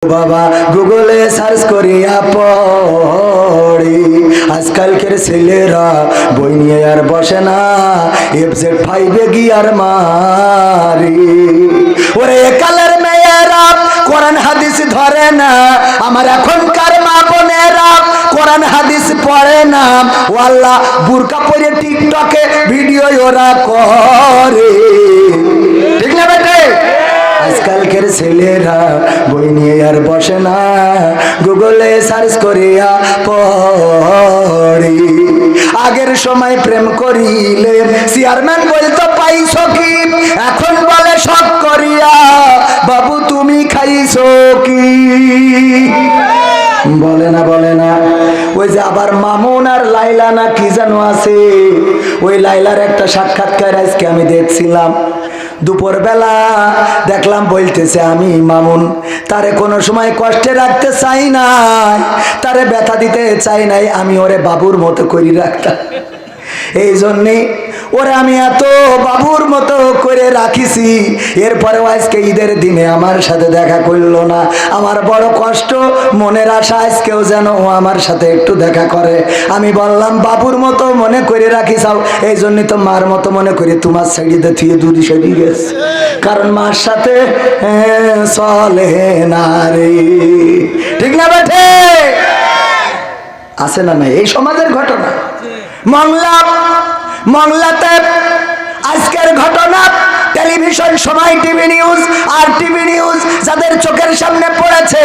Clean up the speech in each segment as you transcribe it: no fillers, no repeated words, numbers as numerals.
বাবা গুগলে সার্চ করিয়া পড়ি আজকালকের ছেলেরা বই নিয়ে আর বসে না FZ5 গিয়ার মারি ওরে কালের মেয়েরা কোরআন হাদিস ধরে না আমার এখনকার মা বোনেরা কোরআন হাদিস পড়ে না ওয়াল্লাহ বুরকা পরে টিকটকে ভিডিও ওরা করে ঠিক না বেটে আজকালকের ছেলেরা বই নিয়ে আর বসে না গুগলে সার্চ করিয়া পড়ি আগের সময় প্রেম করিলে চেয়ারম্যান বলতো পাইছো কি এখন বলে শখ করিয়া বাবু তুমি খাইছো কি বলে না ওই যে আবার মামুন আর লাইলা না কি জানো আছে ওই লাইলার একটা সাক্ষাৎকার আজকে আমি দেখছিলাম দুপুর বেলা দেখলাম বলতেছে আমি মামুন তারে কোনো সময় কষ্টে রাখতে চাই নাই তারে ব্যথা দিতে চাই নাই আমি ওরে বাবুর মতো করে রাখতাম এই জন্যে ওরে আমি এত বাবুর মতো করে রাখিছি এরপরেও আজকে ঈদের দিনে আমার সাথে দেখা করলো না আমার বড় কষ্ট মনের আশা আজকেও যেন ও আমার সাথে একটু দেখা করে আমি বললাম বাবুর মতো মনে করে রাখিসাও এই জন্যই তো মার মতো মনে করি তোমার সাইডে থিয়ে দূরে সরিয়ে গেছে কারণ মার সাথে চলে না রে ঠিক না বেঠে আছে না নাই এই সমাজের ঘটনা মংলাতে আজকের ঘটনা টেলিভিশন সময় টিভি নিউজ আর টিভি নিউজ যাদের চোখের সামনে পড়েছে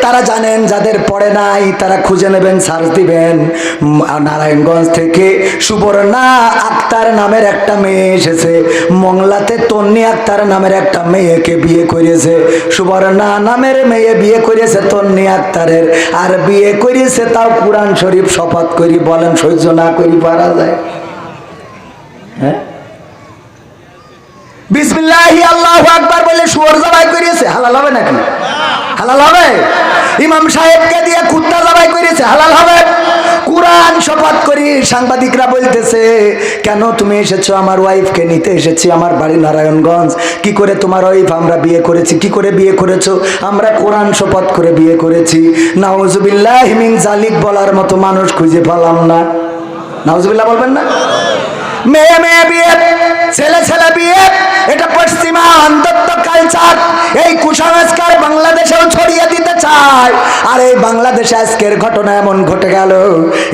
তারা জানেন যাদের পড়ে নাই তারা খুঁজে নেবেন সার্চ দিবেন নারায়ণগঞ্জ থেকে সুবর্ণা আক্তার নামের একটা মেয়ে এসেছে মংলাতে তন্নি আক্তার নামের একটা মেয়েকে বিয়ে করেছে সুবর্ণা নামের মেয়ে বিয়ে করেছে তন্নি আক্তারের আর বিয়ে করেছে তাও কুরআন শরীফ শপথ করি বলেন সহ্য না করি পারা যায় হ্যাঁ বিসমিল্লাহি আল্লাহু আকবার বলে শুয়োর জবাই করেছে হালাল হবে নাকি হালাল হবে ইমাম সাহেবকে দিয়ে কুত্তা জবাই করেছে হালাল হবে কুরআন শপথ করি সাংবাদিকরা বলতেছে কেন তুমি এসেছো আমার ওয়াইফকে নিতে এসেছি আমার বাড়ি নারায়ণগঞ্জ কি করে তোমার ওয়াইফ আমরা বিয়ে করেছি কি করে বিয়ে করেছো আমরা কোরআন শপথ করে বিয়ে করেছি নাউজুবিল্লাহি মিন জালিক বলার মতো মানুষ খুঁজে পেলাম না নাউজুবিল্লাহ বলবেন না মেয়ে মেয়ে বিয়ে ছেলে ছেলে বিয়ে এটা পশ্চিমা অন্তত কালচার এই কুসংস্কার বাংলাদেশেও ছড়িয়ে দিতে চায় আর এই বাংলাদেশে আজকের ঘটনা এমন ঘটে গেল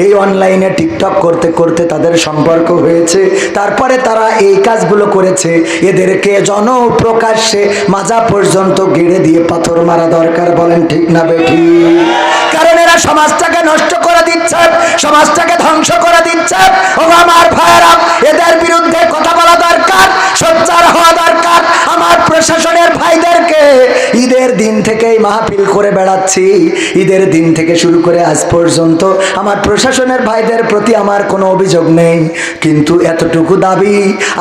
এই অনলাইনে টিকটক করতে করতে তাদের সম্পর্ক হয়েছে তারপরে তারা এই কাজগুলো করেছে এদেরকে জনপ্রকাশ্যে মাজা পর্যন্ত গেড়ে দিয়ে পাথর মারা দরকার বলেন ঠিক না বেঠি কারণ এরা সমাজটাকে নষ্ট করে দিচ্ছে সমাজটাকে ধ্বংস করে দিচ্ছে ও আমার ভাইয়েরা এদের বিরুদ্ধে কথা বলা দরকার সোচ্চার হওয়া দরকার আমার প্রশাসনের ভাইদেরকে ঈদের দিন থেকেই মাহফিল করে বেড়াচ্ছি ঈদের দিন থেকে শুরু করে আজ পর্যন্ত আমার প্রশাসনের ভাইদের প্রতি আমার কোনো অভিযোগ নেই কিন্তু এতটুকু দাবি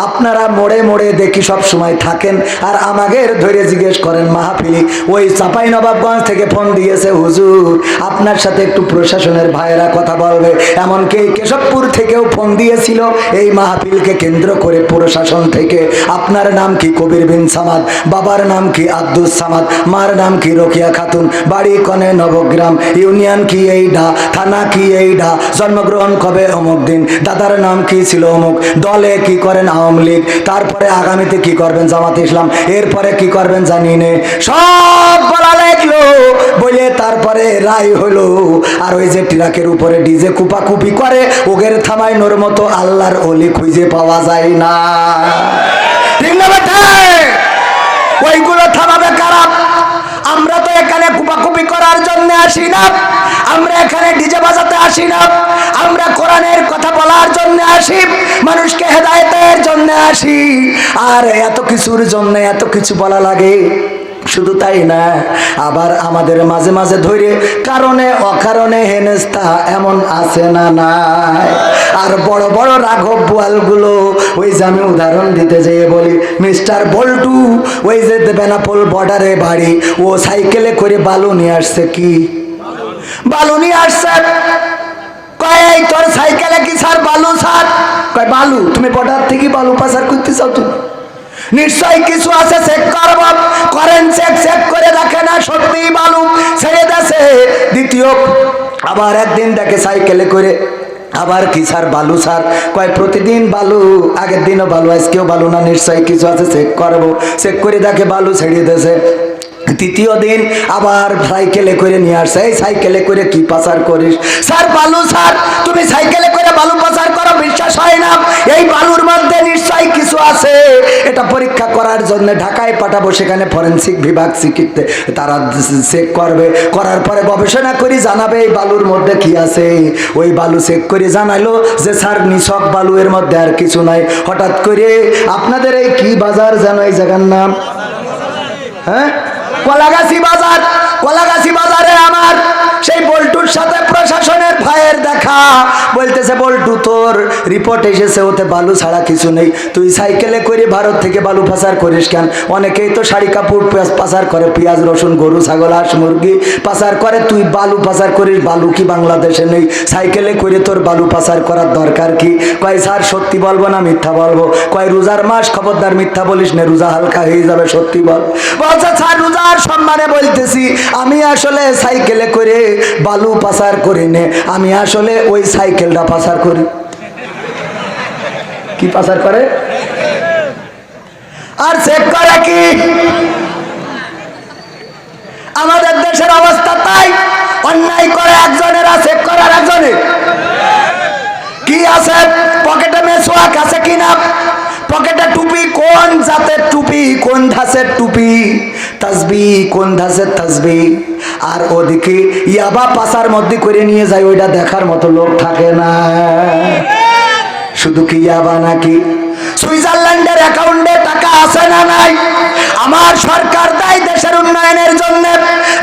আপনারা মোড়ে মোড়ে দেখি সব সময় থাকেন আর আমাদের ধরে জিজ্ঞেস করেন মাহফিলি ওই চাঁপাইনবাবগঞ্জ থেকে ফোন দিয়েছে হুজুর আপনার সাথে একটু প্রশাসনের ভাইয়েরা কথা বলবে এমনকি কেশবপুর থেকেও ফোন দিয়েছিল এই মাহফিলকে কেন্দ্র করে প্রশাসন থেকে আপনার নাম কি কবির বিন সামাদ বাবার নাম কি আব্দুস সামাদ মার নাম কি রোকিয়া খাতুন বাড়ি কনে নবগ্রাম ইউনিয়ন কি এইডা থানা কি এইডা জন্মগ্রহণ কবে অমুক দিন দাদার নাম কি ছিল অমুক দলে কি করেন আওয়ামী লীগ তারপরে আগামীতে কি করবেন জামাত ইসলাম এরপরে কি করবেন জানি নে সব বলা লাগলো বলে তারপরে রায় হলো আর ওই যে ট্রাকের উপরে ডিজে কুপাকুপি করে ওগের থামাইনোর মতো আল্লাহর ওলি খুঁজে পাওয়া যায় না ঠিক না বেটা ওইগুলো থামাবে কারা আমরা তো এখানে কুপাকুপি করার জন্য আসি না আমরা এখানে ডিজে বাজাতে আসি না আমরা কোরআনের কথা বলার জন্য আসি মানুষকে হেদায়েতের জন্য আসি আর এত কিছুর জন্য এত কিছু বলা লাগে শুধু তাই না আবার আমাদের মাঝে মাঝে ধরে কারণে অকারণে হেনস্তা এমন আছে না নাই আর বড় বড় রাঘব বোয়ালগুলো ওই যে আমি উদাহরণ দিতে যেয়ে বলি মিস্টার বল্টু ওই যে বেনাপোল বর্ডারে বাড়ি ও সাইকেলে করে বালু নিয়ে আসছে কি বালু নিয়ে আসছে কয় এই তোর সাইকেলে কি স্যার বালু স্যার কয় বালু তুমি বর্ডার থেকে বালু পাচার করতে চাও তুমি নিশ্চয়ই কিছু আছে, চেক করব। করেন চেক, চেক করে দেখে না সত্যি বালু ছেড়ে দেছে। দ্বিতীয় আবার একদিন দেখে সাইকেলে করে, আবার কি স্যার বালু স্যার, কয় প্রতিদিন বালু, আগের দিনও বালু আজকেও বালু না, নিশ্চয়ই কিছু আছে, চেক করবো। চেক করে দেখে বালু ছেড়ে দিয়েছে। তৃতীয় দিন আবার সাইকেলে করে নিয়ে আসছে, এই সাইকেলে করে কি পাচার করিস? স্যার বালু স্যার, তুমি সাইকেলে করে বালু পাচার করো, বিশ্বাস হয় না, এই বালুর মধ্যে নিশ্চয়ই কিছু আছে, এটা পরীক্ষা করার জন্য ঢাকায় পাঠাবো, সেখানে ফরেনসিক বিভাগ চিকিৎসা তারা চেক করবে, করার পরে গবেষণা করে জানাবে এই বালুর মধ্যে কি আছে। ওই বালু চেক করে জানাইলো যে স্যার নিছক বালু, এর মধ্যে আর কিছু নাই। হঠাৎ করে আপনাদের এই কি বাজার জানো এই জায়গার নাম? হ্যাঁ, কলাগাছি বাজার। কলাগাছি বাজারে আমার সেই বল্টুর সাথে প্রশাসনের ভাইয়ের দেখা। বলতেছে বল্টু তোর রিপোর্ট এসেছে, ওতে বালু ছাড়া কিছু নেই, তুই সাইকেলে করে ভারত থেকে বালু পাচার করিস কেন? অনেকেই তো শাড়ি কাপড় পাচার করে, পেঁয়াজ রসুন গরু ছাগল হাঁস মুরগি পাচার করে, তুই বালু পাচার করিস, বালু কি বাংলাদেশে নেই? সাইকেলে করে তোর বালু পাচার করার দরকার কি? কয় স্যার সত্যি বলবো না মিথ্যা বলবো? কয় রোজার মাস, খবরদার মিথ্যা বলিস না, রোজা হালকা হয়ে যাবে, সত্যি বল। বলছে স্যার রোজার সম্মানে বলতেছি, আমি আসলে সাইকেলে করে বালু পাচার করি নে, আমি আসলে ওই সাইকেলটা পাচার করি। কি পাচার করে? আর চেক করে কি? আমাদের দেশের অবস্থা তাই, অন্যায় করে একজনের, চেক করার একজনের। কি আছে পকেটে? মেসওয়াক আছে কিনা? পকেটে টুপি, কোন জাতের টুপি, কোন ধাঁচের টুপি, তাসবি কোন ধাঁচের তাসবি। আর ওদিকে ইয়াবা পাশার মধ্যে করে নিয়ে যায়, ওইটা দেখার মতো লোক থাকে না। শুধু কি ইয়াবা নাকি? সুইজারল্যান্ডের অ্যাকাউন্টে টাকা আছে না নাই? আমার সরকার দেয় দেশের উন্নয়নের জন্য,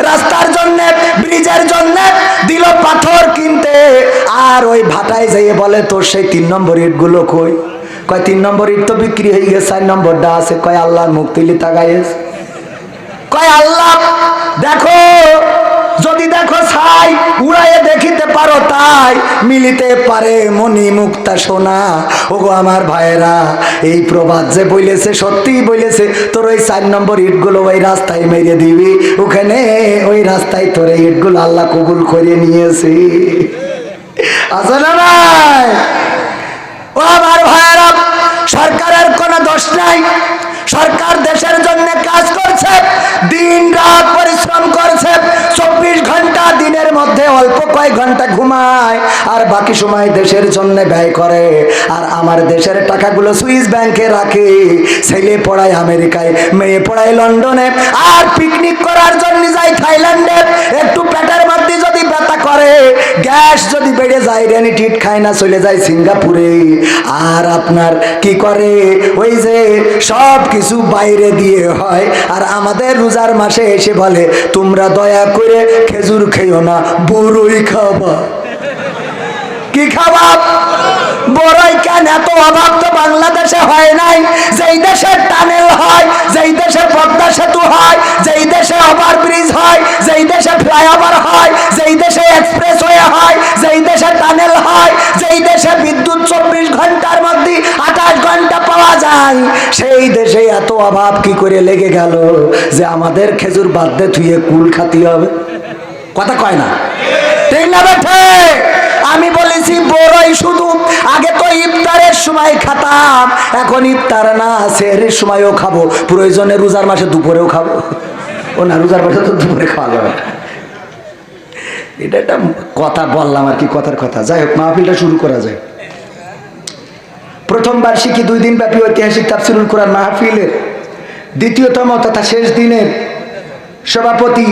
রাস্তার জন্য, ব্রিজের জন্য, দিল পাথর কিনতে, আর ওই ভাটায় যেয়ে বলে তোর সেই 3 নম্বর ইটগুলো কই? কয় 3 নম্বর ইট তো বিক্রি হয়ে গেছে, 4 নম্বরটা আছে। কয় আল্লাহর মুখ তুলি তাকাইস? কয় আল্লাহ দেখো, যদি দেখো ছাই উড়াইয়ে দেখিতে পারো, তাই মিলিতে পারে মনি মুক্তা সোনা। ওগো আমার ভাইয়েরা, এই প্রবাদ যে বলেছে সত্যি বলেছে, তোর ওই 4 নম্বর ইটগুলো ওই রাস্তায় মেরে দিবি, ওখানে ওই রাস্তায় তোর এই ইটগুলো আল্লাহ কবুল করে নিয়েছে। আছে না ভাই? ও আমার ভাইয়েরা, সরকারের কোনো দোষ নাই, সরকার দেশের জন্য কাজ করছে, দিন রাত পরিশ্রম করছে, 24 ঘন্টা দিনের মধ্যে অল্প কয়েক ঘন্টা ঘুমায়, আর বাকি সময় দেশের জন্য ব্যয় করে। আর আমার দেশের টাকাগুলো সুইস ব্যাংকে রাখে, ছেলে পড়ায় আমেরিকায়, মেয়ে পড়ায় লন্ডনে, আর পিকনিক করার জন্য যায় থাইল্যান্ডে। একটু পেটের মধ্যে যদি ব্যথা করে, গ্যাস যদি বেড়ে যায়, রেনিটিট খায় না, চলে যায় সিঙ্গাপুরে। আর আপনার কি করে, ওই যে সব কিছু বাইরে দিয়ে হয়, আর আমাদের রোজার মাসে এসে বলে তোমরা দয়া করে খেজুর খেও না, বড়ই খাবা। কি খাবা? বড়ই। কেন? এত অভাব তো বাংলাদেশে হয় নাই। যেই দেশে টানেল হয়, যেই দেশে পদ্মা সেতু হয়, যেই দেশে ওভারব্রিজ হয়, যেই দেশে ফ্লাইওভার হয়, যেই দেশে এক্সপ্রেসওয়ে হয়, যেই দেশে টানেল হয়, যেই দেশে বিদ্যুৎ 24 ঘন্টার মধ্যে 28 ঘন্টা পাওয়া যায়, সেই দেশে এত অভাব কি করে লেগে গেল যে আমাদের খেজুর বাদ দিয়ে থুয়ে কুল খাতি হবে? কথা কয় না, ঠিক না বেঠে? আমি বলেছি বড়ই শুধু, আগে তো ইফতারের সময় খাতাম, এখন ইফতার না, সেহরির সময়ও খাবো, প্রয়োজনে রোজার মাসে দুপুরেও খাবো। ও না, রোজার মাসে তো দুপুরে খাওয়া যাবে। এটা একটা কথা বললাম আর কি, কথার কথা। যাই হোক, মাহফিলটা শুরু করা যায়। প্রথম বার্ষিকী 2 দিন ব্যাপী ঐতিহাসিক তাফসীরুল কোরআন মাহফিলের দ্বিতীয়তম তথা শেষ দিনের সভাপতি